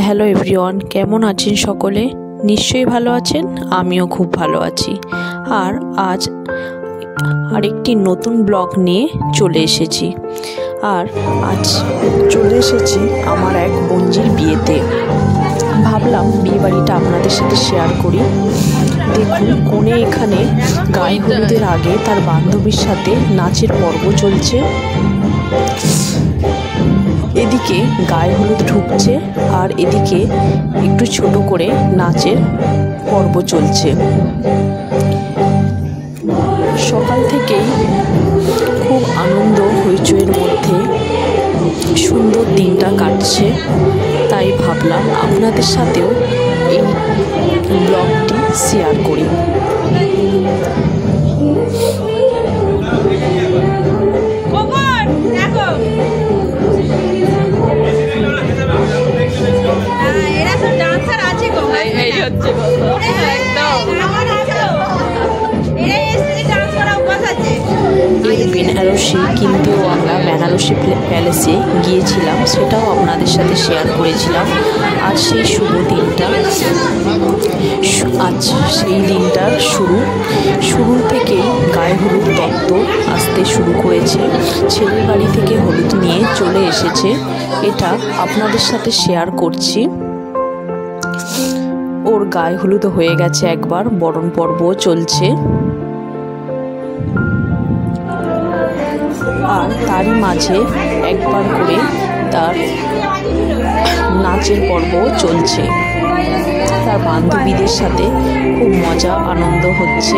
Hello everyone, কেমন আছেন সকলে? নিশ্চয়ই ভালো আছেন, আমিও খুব ভালো আছি। আর আজ আরেকটি নতুন ব্লগ নিয়ে চলে এসেছি। আর আজ চলে এসেছি আমার এক বোনজির বিয়েতে। ভাবলাম বিয়েবাড়িটা আপনাদের সাথে শেয়ার করি। দেখুন, কনে এখানে গায়ে হলুদের আগে তার বান্ধবীর সাথে নাচের পর্ব চলছে। এদিকে গায়ে হলুদ ঢুকছে আর এদিকে একটু ছোট করে নাচের পর্ব চলছে। সকাল থেকেই খুব আনন্দ হইচইয়ের মধ্যে সুন্দর দিনটা কাটছে। তাই ভাবলাম আপনাদের সাথেও এই ব্লগটি শেয়ার করি। বেনারসি কিনতেও আমরা বেনারসি প্যালেসে গিয়েছিলাম, সেটাও আপনাদের সাথে শেয়ার করেছিলাম। আর সেই শুভ দিনটা, আজ সেই দিনটার শুরু থেকেই গায়ে হলুদ তত্ত্ব আসতে শুরু করেছে। ছেলের বাড়ি থেকে হলুদ নিয়ে চলে এসেছে, এটা আপনাদের সাথে শেয়ার করছি। ওর গায়ে হলুদ হয়ে গেছে, একবার বরণ পর্বও চলছে। আর তারই মাঝে একবার করে তার নাচের পর্বও চলছে। তার বান্ধবীদের সাথে খুব মজা আনন্দ হচ্ছে।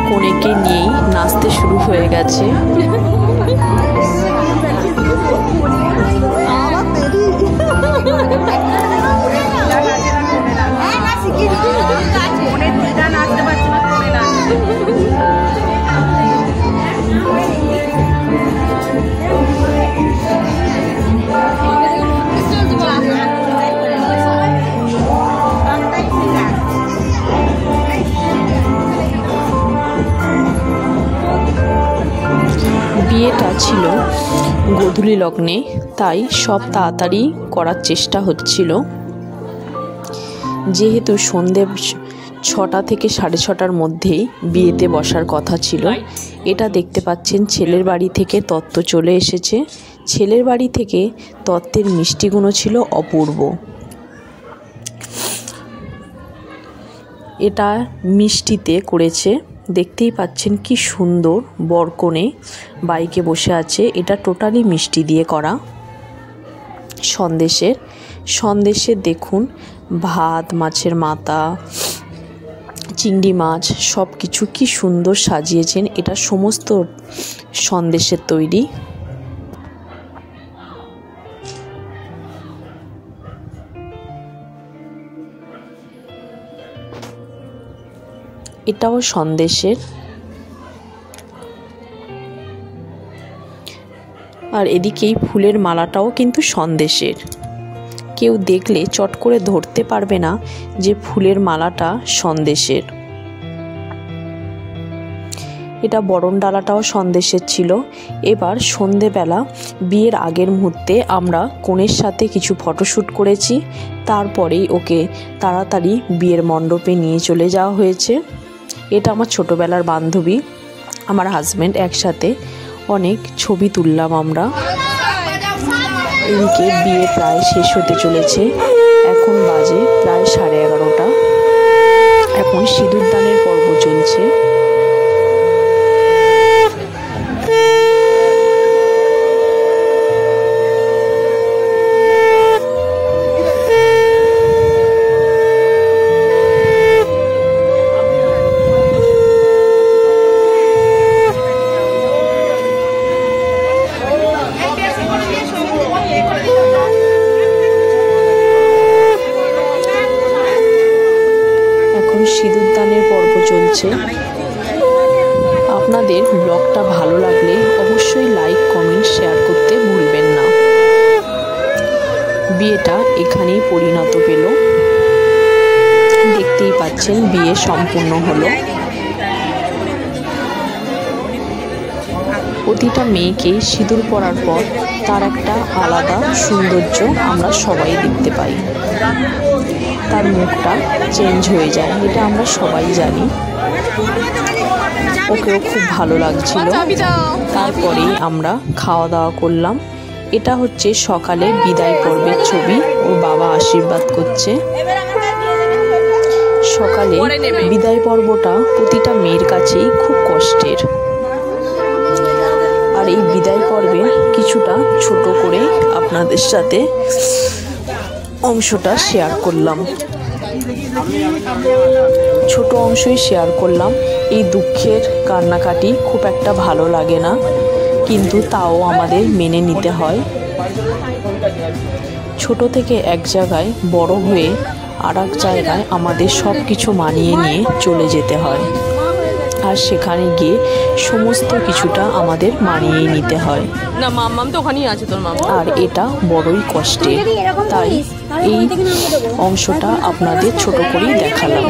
কনেকে নিয়েই নাচতে শুরু হয়ে গেছে। বিয়েটা ছিল গোধূলি লগ্নে, তাই সব তাড়াতাড়ি করার চেষ্টা হচ্ছিল। যেহেতু সন্ধে 6টা থেকে 6:30টার মধ্যেই বিয়েতে বসার কথা ছিল। এটা দেখতে পাচ্ছেন ছেলের বাড়ি থেকে তত্ত্ব চলে এসেছে। ছেলের বাড়ি থেকে তত্ত্বের মিষ্টিগুলো ছিল অপূর্ব। এটা মিষ্টিতে করেছে, দেখতেই পাচ্ছেন কি সুন্দর। বরকনে বাইকে বসে আছে, এটা টোটালি মিষ্টি দিয়ে করা। সন্দেশে দেখুন ভাত, মাছের মাথা, চিংড়ি মাছ সব কিছু কি সুন্দর সাজিয়েছেন। এটা সমস্ত সন্দেশের তৈরি। এটাও সন্দেশের। আর এদিকেই ফুলের মালাটাও কিন্তু সন্দেশের। কেউ দেখলে চট করে ধরতে পারবে না যে ফুলের মালাটা সন্দেশের। এটা বরণ ডালাটাও সন্দেশের ছিল। এবার সন্ধেবেলা বিয়ের আগের মুহূর্তে আমরা কনের সাথে কিছু ফটোশ্যুট করেছি। তারপরেই ওকে তাড়াতাড়ি বিয়ের মণ্ডপে নিয়ে চলে যাওয়া হয়েছে। এটা আমার ছোটোবেলার বান্ধবী, আমার হাজব্যান্ড, একসাথে অনেক ছবি তুললাম আমরা। এদিকে বিয়ে প্রায় শেষ হতে চলেছে, এখন বাজে প্রায় 11:30। এখন সিঁদুরদানের পর্ব চলছে। সিঁদুরদানের পর্ব চলছে। আপনাদের ব্লগটা ভালো লাগলে অবশ্যই লাইক, কমেন্ট, শেয়ার করতে ভুলবেন না। বিয়েটা এখানেই পরিণত পেল। দেখতেই পাচ্ছেন বিয়ে সম্পূর্ণ হলো। প্রতিটা মেয়েকে সিঁদুর পরার পর তার একটা আলাদা সৌন্দর্য আমরা সবাই দেখতে পাই। তার মুখটা চেঞ্জ হয়ে যায়, এটা আমরা সবাই জানি। ওকেও খুব ভালো লাগছিল। তারপরেই আমরা খাওয়া দাওয়া করলাম। এটা হচ্ছে সকালে বিদায় পর্বের ছবি। ওর বাবা আশীর্বাদ করছে। সকালে বিদায় পর্বটা প্রতিটা মেয়ের কাছেই খুব কষ্টের। আর এই বিদায় পর্বে কিছুটা ছোট করে আপনাদের সাথে অংশটা শেয়ার করলাম। ছোট অংশই শেয়ার করলাম। এই দুঃখের কান্নাকাটি খুব একটা ভালো লাগে না, কিন্তু তাও আমাদের মেনে নিতে হয়। ছোট থেকে এক জায়গায় বড় হয়ে আর এক জায়গায় আমাদের সব কিছু মানিয়ে নিয়ে চলে যেতে হয়। আর সেখানে গিয়ে সমস্ত কিছুটা আমাদের মানিয়ে নিতে হয়। না মাম্মাম তো ওখানেই আছে তোর মামা। আর এটা বড়ই কষ্টের, তাই এই অংশটা আপনাদের ছোট করেই দেখালাম।